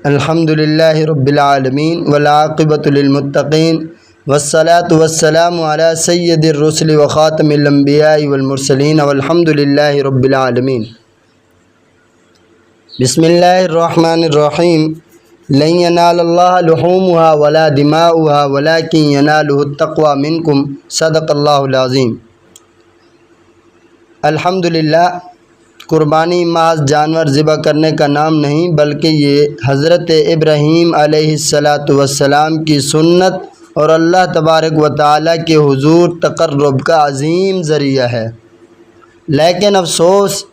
الحمدللہ رب العالمین والعاقبۃ للمتقین والصلاۃ والسلام علی سید الرسل وخاتم الانبیاء والمرسلین والحمدللہ رب العالمین۔ بسم اللہ الرحمن الرحیم۔ لن ینال اللہ لحومها ولا دماؤها ولکن ینالہ التقوی منکم، صدق اللہ العظیم۔ الحمدللہ، قربانی محض جانور ذبح کرنے کا نام نہیں، بلکہ یہ حضرت ابراہیم علیہ السلام کی سنت اور اللہ تبارک و تعالیٰ کے حضور تقرب کا عظیم ذریعہ ہے۔ لیکن افسوس،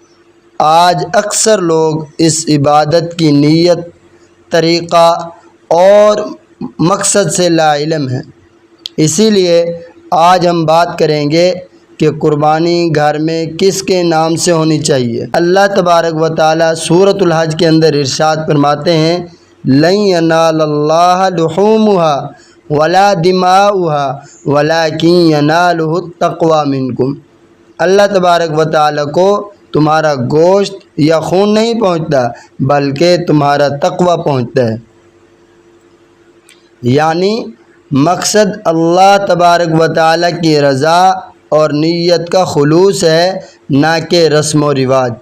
آج اکثر لوگ اس عبادت کی نیت، طریقہ اور مقصد سے لا علم ہیں۔ اسی لیے آج ہم بات کریں گے کہ قربانی گھر میں کس کے نام سے ہونی چاہیے۔ اللہ تبارک و تعالیٰ سورۃ الحج کے اندر ارشاد فرماتے ہیں، لن ینال اللہ لحومها ولا دماؤها ولکن ینالہ التقوی منکم۔ اللہ تبارک و تعالیٰ کو تمہارا گوشت یا خون نہیں پہنچتا، بلکہ تمہارا تقوی پہنچتا ہے۔ یعنی مقصد اللہ تبارک و تعالیٰ کی رضا اور نیت کا خلوص ہے، نہ کہ رسم و رواج۔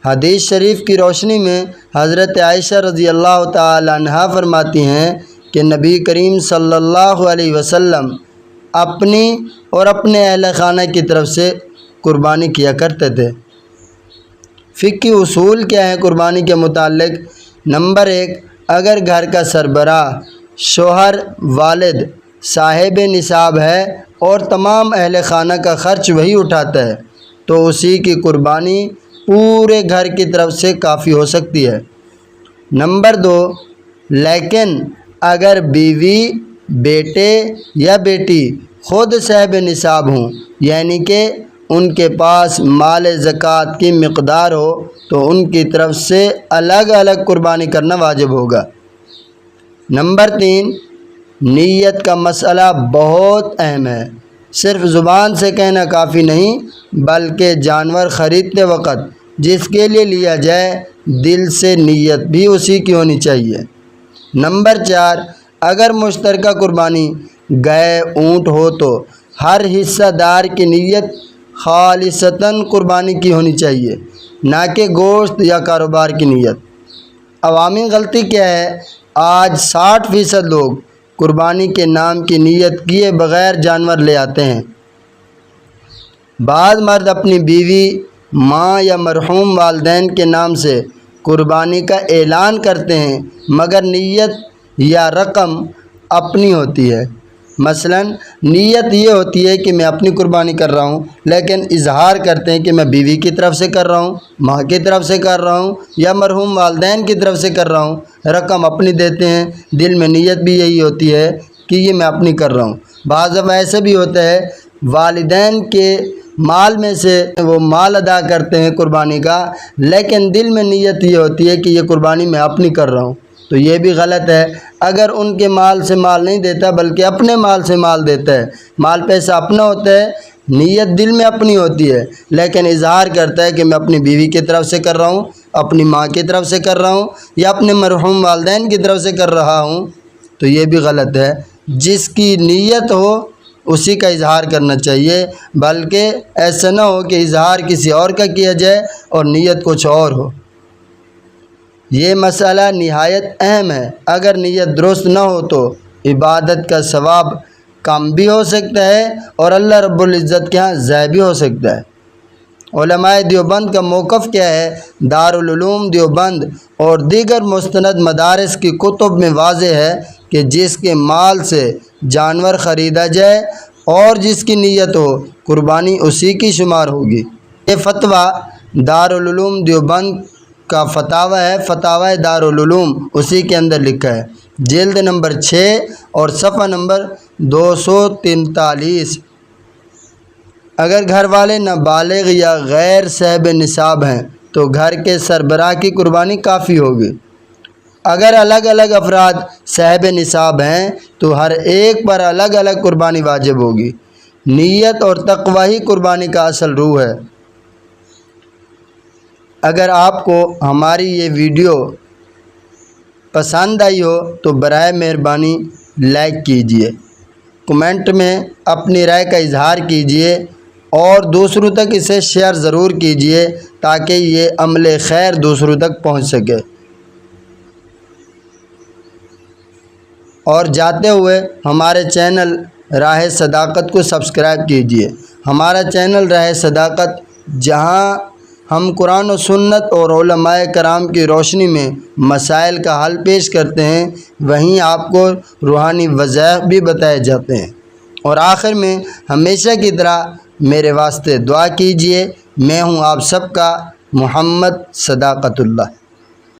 حدیث شریف کی روشنی میں حضرت عائشہ رضی اللہ تعالی عنہا فرماتی ہیں کہ نبی کریم صلی اللہ علیہ وسلم اپنی اور اپنے اہل خانہ کی طرف سے قربانی کیا کرتے تھے۔ فقہی اصول کیا ہیں قربانی کے متعلق؟ نمبر 1، اگر گھر کا سربراہ، شوہر، والد صاحب نصاب ہے اور تمام اہل خانہ کا خرچ وہی اٹھاتا ہے تو اسی کی قربانی پورے گھر کی طرف سے کافی ہو سکتی ہے۔ نمبر 2، لیکن اگر بیوی، بیٹے یا بیٹی خود صاحب نصاب ہوں، یعنی کہ ان کے پاس مال زکوٰۃ کی مقدار ہو، تو ان کی طرف سے الگ الگ قربانی کرنا واجب ہوگا۔ نمبر 3، نیت کا مسئلہ بہت اہم ہے۔ صرف زبان سے کہنا کافی نہیں، بلکہ جانور خریدتے وقت جس کے لیے لیا جائے، دل سے نیت بھی اسی کی ہونی چاہیے۔ نمبر 4، اگر مشترکہ قربانی گائے اونٹ ہو تو ہر حصہ دار کی نیت خالصتاً قربانی کی ہونی چاہیے، نہ کہ گوشت یا کاروبار کی نیت۔ عوامی غلطی کیا ہے؟ آج 60% لوگ قربانی کے نام کی نیت کیے بغیر جانور لے آتے ہیں۔ بعض مرد اپنی بیوی، ماں یا مرحوم والدین کے نام سے قربانی کا اعلان کرتے ہیں، مگر نیت یا رقم اپنی ہوتی ہے۔ مثلا نیت یہ ہوتی ہے کہ میں اپنی قربانی کر رہا ہوں، لیکن اظہار کرتے ہیں کہ میں بیوی کی طرف سے کر رہا ہوں، ماں کی طرف سے کر رہا ہوں یا مرحوم والدین کی طرف سے کر رہا ہوں۔ رقم اپنی دیتے ہیں، دل میں نیت بھی یہی ہوتی ہے کہ یہ میں اپنی کر رہا ہوں۔ بعض دفعہ ایسے بھی ہوتا ہے، والدین کے مال میں سے وہ مال ادا کرتے ہیں قربانی کا، لیکن دل میں نیت یہ ہوتی ہے کہ یہ قربانی میں اپنی کر رہا ہوں، تو یہ بھی غلط ہے۔ اگر ان کے مال سے مال نہیں دیتا بلکہ اپنے مال سے مال دیتا ہے، مال پیسہ اپنا ہوتا ہے، نیت دل میں اپنی ہوتی ہے، لیکن اظہار کرتا ہے کہ میں اپنی بیوی کی طرف سے کر رہا ہوں، اپنی ماں کی طرف سے کر رہا ہوں یا اپنے مرحوم والدین کی طرف سے کر رہا ہوں، تو یہ بھی غلط ہے۔ جس کی نیت ہو اسی کا اظہار کرنا چاہیے، بلکہ ایسا نہ ہو کہ اظہار کسی اور کا کیا جائے اور نیت کچھ اور ہو۔ یہ مسئلہ نہایت اہم ہے۔ اگر نیت درست نہ ہو تو عبادت کا ثواب کم بھی ہو سکتا ہے اور اللہ رب العزت کے ہاں ضائع بھی ہو سکتا ہے۔ علماء دیوبند کا موقف کیا ہے؟ دارالعلوم دیوبند اور دیگر مستند مدارس کی کتب میں واضح ہے کہ جس کے مال سے جانور خریدا جائے اور جس کی نیت ہو، قربانی اسی کی شمار ہوگی۔ یہ فتویٰ دارالعلوم دیوبند کا فتاوی ہے، فتاوی دارالعلوم، اسی کے اندر لکھا ہے، جلد نمبر 6 اور صفحہ نمبر 243۔ اگر گھر والے نابالغ یا غیر صاحب نصاب ہیں تو گھر کے سربراہ کی قربانی کافی ہوگی۔ اگر الگ الگ افراد صاحب نصاب ہیں تو ہر ایک پر الگ الگ قربانی واجب ہوگی۔ نیت اور تقوی ہی قربانی کا اصل روح ہے۔ اگر آپ کو ہماری یہ ویڈیو پسند آئی ہو تو برائے مہربانی لائک کیجیے، کمنٹ میں اپنی رائے کا اظہار کیجیے اور دوسروں تک اسے شیئر ضرور کیجیے تاکہ یہ عمل خیر دوسروں تک پہنچ سکے۔ اور جاتے ہوئے ہمارے چینل راہ صداقت کو سبسکرائب کیجیے۔ ہمارا چینل راہ صداقت جہاں ہم قرآن و سنت اور علماء کرام کی روشنی میں مسائل کا حل پیش کرتے ہیں، وہیں آپ کو روحانی وظائف بھی بتائے جاتے ہیں۔ اور آخر میں ہمیشہ کی طرح میرے واسطے دعا کیجیے۔ میں ہوں آپ سب کا محمد صداقت اللہ۔